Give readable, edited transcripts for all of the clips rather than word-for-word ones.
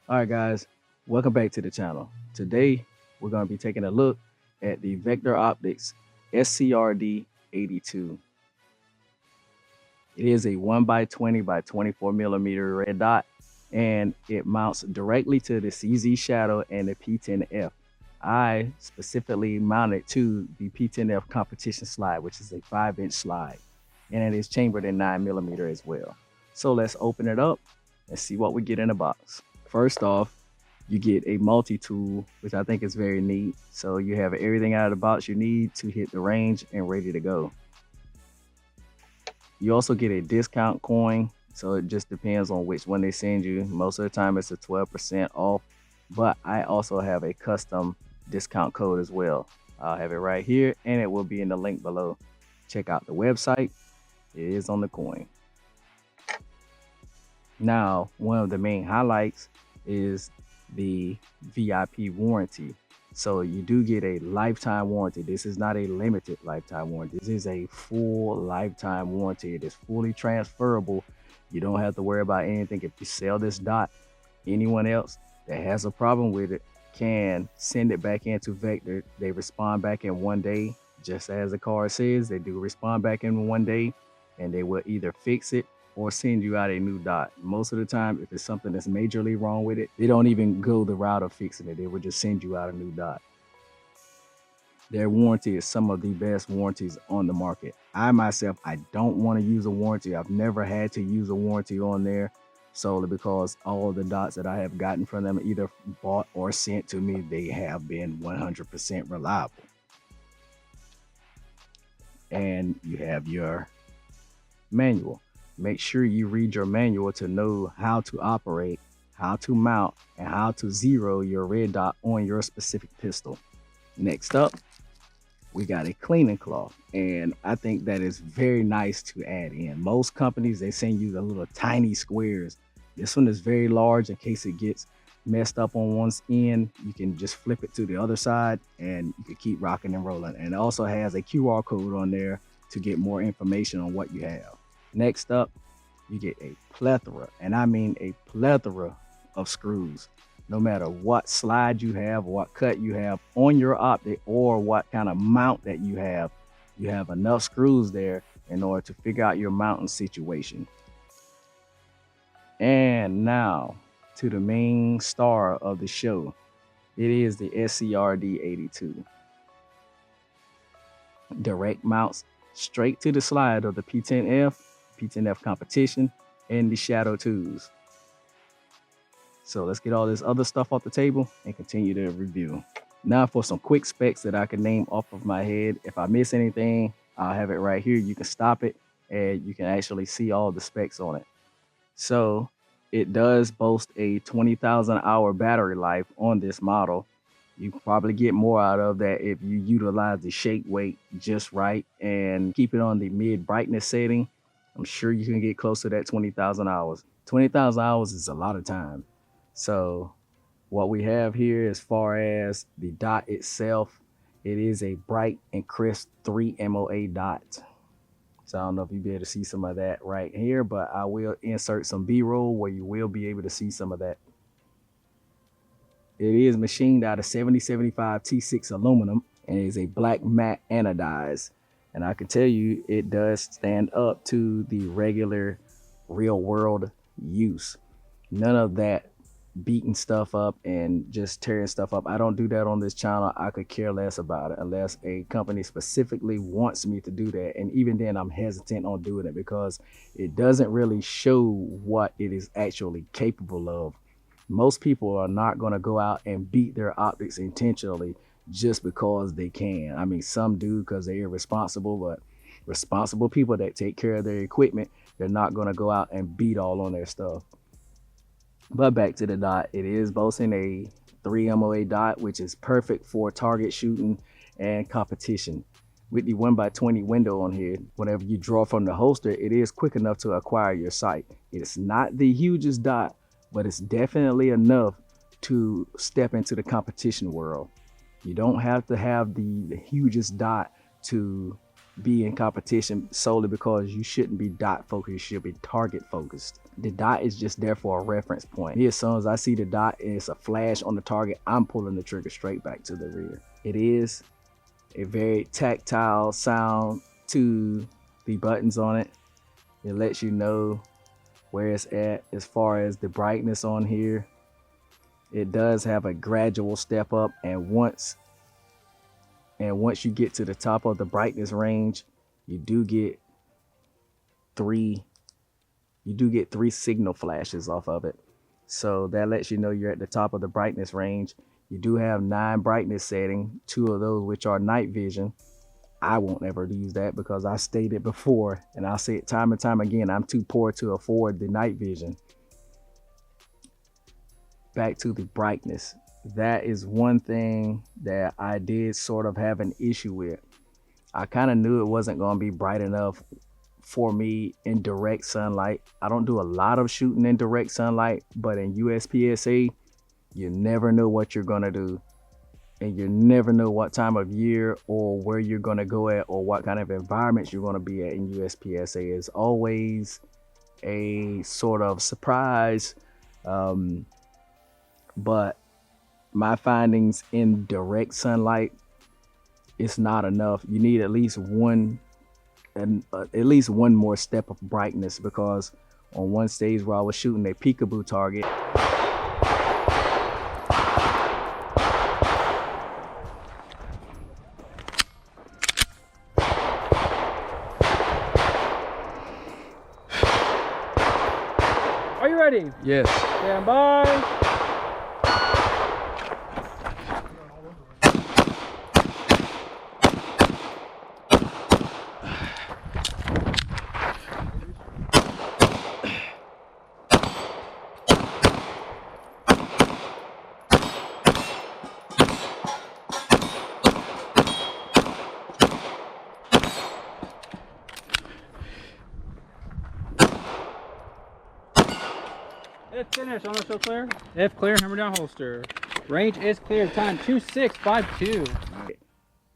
All right, guys, welcome back to the channel. Today, we're going to be taking a look at the Vector Optics SCRD-82. It is a 1x20x24 millimeter red dot, and it mounts directly to the CZ Shadow and the P10F. I specifically mounted to the P10F competition slide, which is a 5-inch slide, and it is chambered in 9mm as well. So let's open it up and see what we get in the box. First off, you get a multi-tool, which I think is very neat. So you have everything out of the box you need to hit the range and ready to go. You also get a discount coin, so it just depends on which one they send you. Most of the time it's a 12% off, but I also have a custom discount code as well. I'll have it right here, and it will be in the link below. Check out the website. It is on the coin. Now, one of the main highlights is the VIP warranty. So you do get a lifetime warranty. This is not a limited lifetime warranty. This is a full lifetime warranty. It is fully transferable. You don't have to worry about anything. If you sell this dot, anyone else that has a problem with it can send it back into Vector. They respond back in 1 day, just as the card says. They do respond back in 1 day, and they will either fix it or send you out a new dot. Most of the time, if it's something that's majorly wrong with it, they don't even go the route of fixing it. They would just send you out a new dot. Their warranty is some of the best warranties on the market. I myself, I don't want to use a warranty. I've never had to use a warranty on there, solely because all the dots that I have gotten from them, either bought or sent to me, they have been 100% reliable. And you have your manual. Make sure you read your manual to know how to operate, how to mount, and how to zero your red dot on your specific pistol. Next up, we got a cleaning cloth, and I think that is very nice to add in. Most companies, they send you the little tiny squares. This one is very large in case it gets messed up on one's end. You can just flip it to the other side and you can keep rocking and rolling. And it also has a QR code on there to get more information on what you have. Next up, you get a plethora, and I mean a plethora of screws. No matter what slide you have, what cut you have on your optic, or what kind of mount that you have enough screws there in order to figure out your mounting situation. And now to the main star of the show. It is the SCRD-82. Direct mounts straight to the slide of the P10F, P10F competition, and the Shadow 2s. So let's get all this other stuff off the table and continue to review. Now for some quick specs that I can name off of my head. If I miss anything, I'll have it right here. You can stop it and you can actually see all the specs on it. So it does boast a 20,000 hour battery life on this model. You can probably get more out of that if you utilize the shake weight just right and keep it on the mid brightness setting. I'm sure you can get close to that 20,000 hours. 20,000 hours is a lot of time. So what we have here, as far as the dot itself, it is a bright and crisp 3 MOA dot. So I don't know if you'll be able to see some of that right here, but I will insert some B-roll where you will be able to see some of that. It is machined out of 7075 T6 aluminum and is a black matte anodized. And I can tell you, it does stand up to the regular real world use. None of that beating stuff up and just tearing stuff up. I don't do that on this channel. I could care less about it unless a company specifically wants me to do that. And even then, I'm hesitant on doing it because it doesn't really show what it is actually capable of. Most people are not going to go out and beat their optics intentionally just because they can. I mean, some do because they're irresponsible, but responsible people that take care of their equipment, they're not going to go out and beat all on their stuff. But back to the dot, it is boasting a 3 MOA dot, which is perfect for target shooting and competition. With the 1x20 window on here, whenever you draw from the holster, it is quick enough to acquire your sight. It's not the hugest dot, but it's definitely enough to step into the competition world. You don't have to have the hugest dot to be in competition solely because you shouldn't be dot focused, you should be target focused. The dot is just there for a reference point. As soon as I see the dot and it's a flash on the target, I'm pulling the trigger straight back to the rear. It is a very tactile sound to the buttons on it. It lets you know where it's at as far as the brightness on here. It does have a gradual step up, and once you get to the top of the brightness range, you do get three signal flashes off of it. So that lets you know you're at the top of the brightness range. You do have 9 brightness settings, 2 of those which are night vision. I won't ever use that because I stated before, and I'll say it time and time again, I'm too poor to afford the night vision. Back to the brightness. That is one thing that I did sort of have an issue with. I kind of knew it wasn't going to be bright enough for me in direct sunlight. I don't do a lot of shooting in direct sunlight, but in USPSA, you never know what you're going to do. And you never know what time of year or where you're going to go at or what kind of environments you're going to be at in USPSA. It's always a sort of surprise. But my findings in direct sunlight, it's not enough. You need at least one more step of brightness, because on one stage where I was shooting a peekaboo target, Are you ready? yes. Stand by. If finished, almost so clear. If clear, hammer down holster. Range is clear. Time 2652.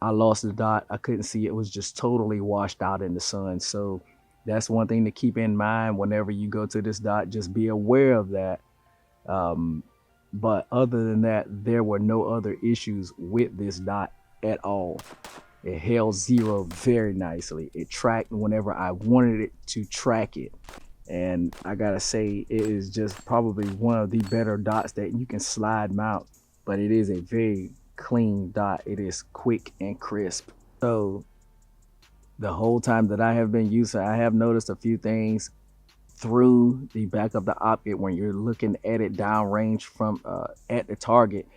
I lost the dot. I couldn't see it. It was just totally washed out in the sun. So that's one thing to keep in mind whenever you go to this dot. Just be aware of that. But other than that, there were no other issues with this dot at all. It held 0 very nicely. It tracked whenever I wanted it to track it. And I gotta say, it is just probably one of the better dots that you can slide mount, but it is a very clean dot. It is quick and crisp. So the whole time that I have been using, I have noticed a few things through the back of the optic when you're looking at it downrange from at the target.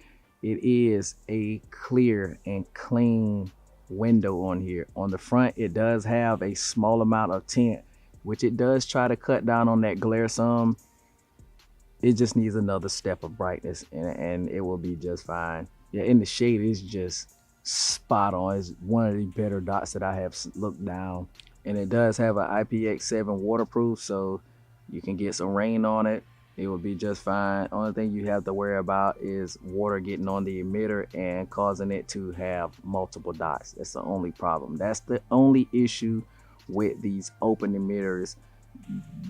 It is a clear and clean window on here. On the front, it does have a small amount of tint, which it does try to cut down on that glare some. It just needs another step of brightness, and it will be just fine. Yeah, in the shade, it's just spot on. It's one of the better dots that I have looked down. And it does have an IPX7 waterproof, so you can get some rain on it. It will be just fine. Only thing you have to worry about is water getting on the emitter and causing it to have multiple dots. That's the only problem. That's the only issue with these open emitters.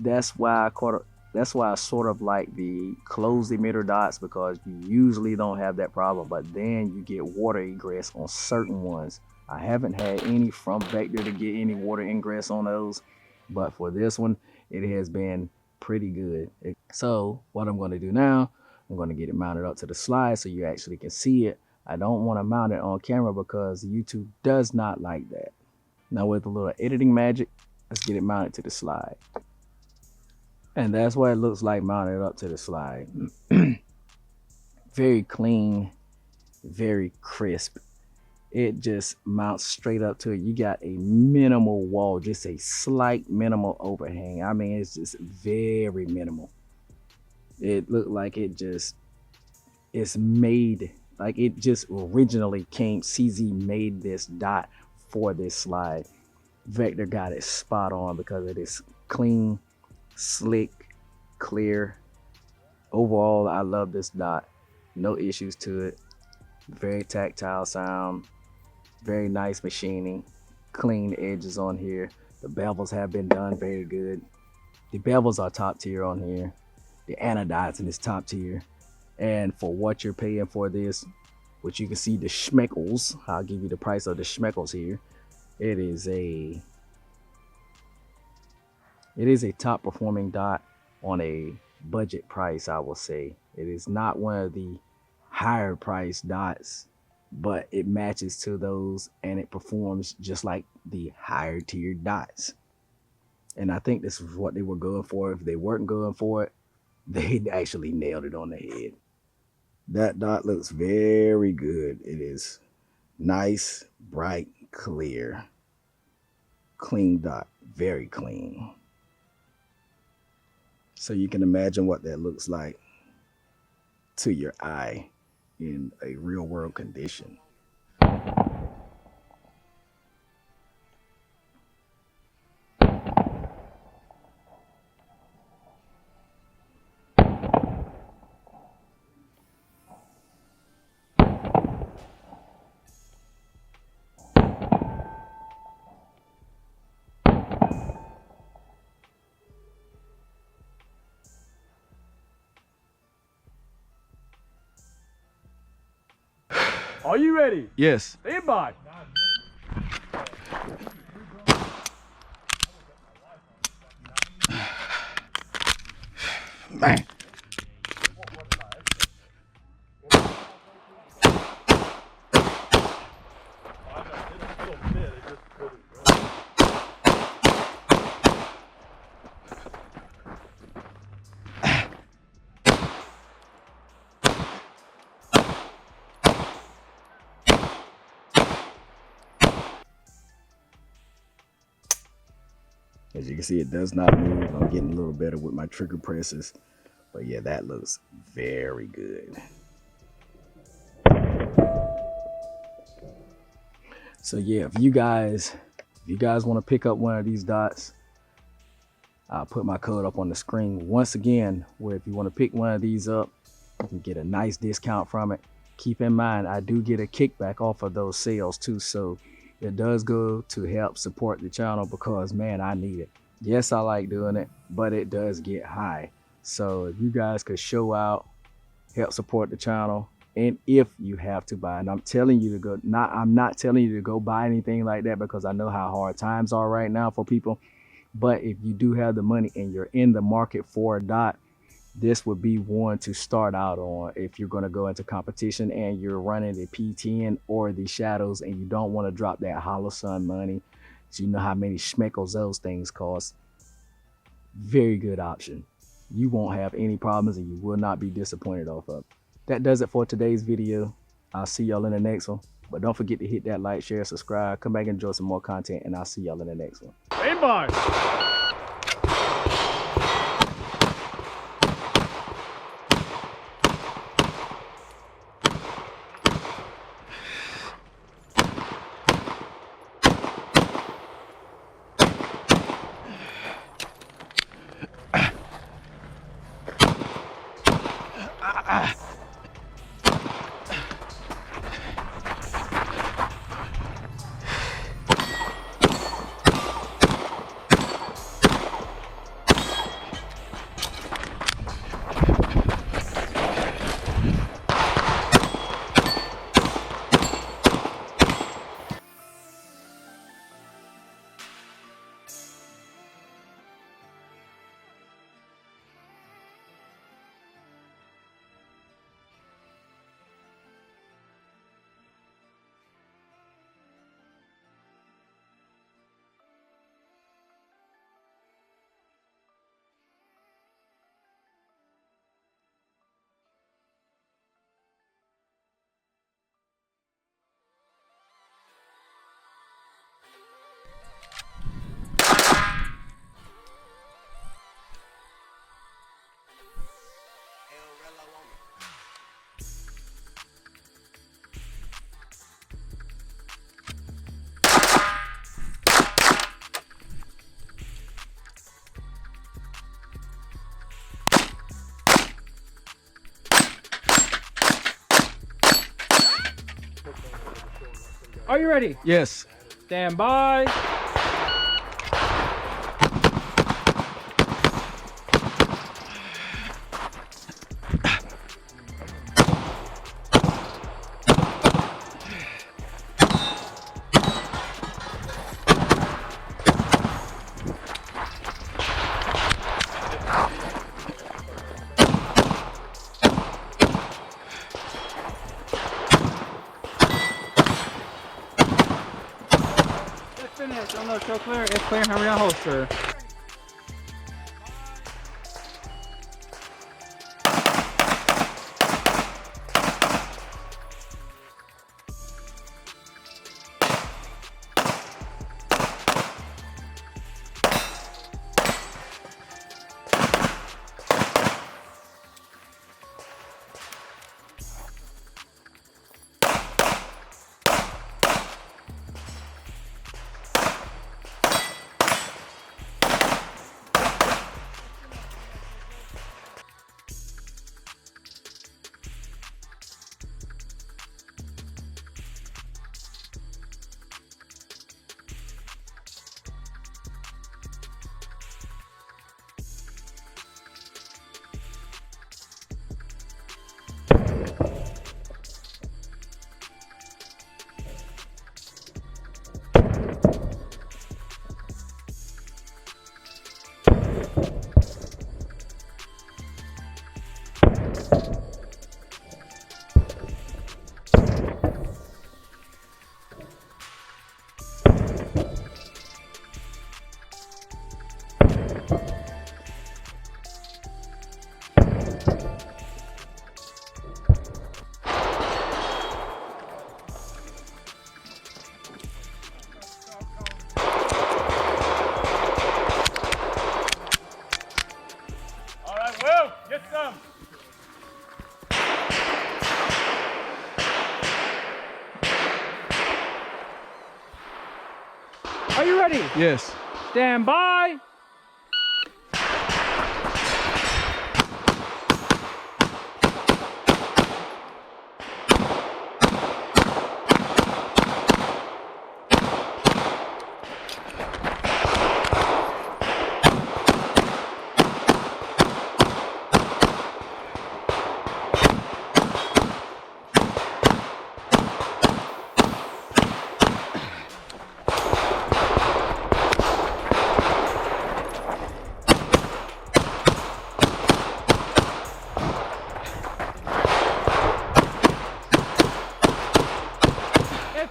That's why I sort of like the closed emitter dots, because you usually don't have that problem, but then you get water egress on certain ones. I haven't had any from Vector to get any water ingress on those, but for this one, it has been pretty good. So what I'm going to do now, I'm going to get it mounted up to the slide so you actually can see it. I don't want to mount it on camera because YouTube does not like that. Now with a little editing magic, let's get it mounted to the slide. And that's what it looks like mounted up to the slide. Very clean, very crisp. It just mounts straight up to it. You got a minimal wall, just a slight minimal overhang. I mean, it's just very minimal. It looked like it's made, like it just originally came, CZ made this dot for this slide. Vector got it spot on because it is clean, slick, clear. Overall, I love this dot. No issues to it. Very tactile sound. Very nice machining. clean edges on here. The bevels have been done very good. The bevels are top tier on here. The anodizing is top tier. And for what you're paying for this, which you can see the schmeckles, I'll give you the price of the schmeckles here. It is a top performing dot on a budget price, I will say. It is not one of the higher priced dots, but it matches to those and it performs just like the higher tier dots. And I think this is what they were going for. If they weren't going for it, they actually nailed it on the head. That dot looks very good. It is nice, bright, clear, clean dot, very clean. So you can imagine what that looks like to your eye in a real world condition. Are you ready? Yes. Stand by. Man. As you can see, it does not move. I'm getting a little better with my trigger presses. But yeah, that looks very good. So yeah, if you guys want to pick up one of these dots, I'll put my code up on the screen once again, where if you want to pick one of these up, you can get a nice discount from it. Keep in mind, I do get a kickback off of those sales too. So it does go to help support the channel because, man, I need it. Yes, I like doing it, but it does get high. So if you guys could show out, help support the channel, and if you have to buy, and I'm telling you to go, I'm not telling you to go buy anything like that because I know how hard times are right now for people. But if you do have the money and you're in the market for a dot, this would be one to start out on if you're going to go into competition and you're running the P10 or the shadows and you don't want to drop that hollow sun money. So you know how many schmeckles those things cost. Very good option. You won't have any problems and you will not be disappointed off of it. That does it for today's video. I'll see y'all in the next one. But don't forget to hit that like, share, subscribe. Come back and enjoy some more content, and I'll see y'all in the next one. Stand by. Are you ready? Yes. Stand by. Finish. Unload, show clear. It's clear. Hammer down holster. All right, Will, get some. Are you ready? Yes. Stand by.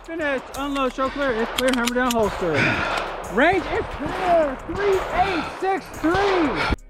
Finish. Unload, show clear. It's clear. Hammer down holster. Range is clear. 3863.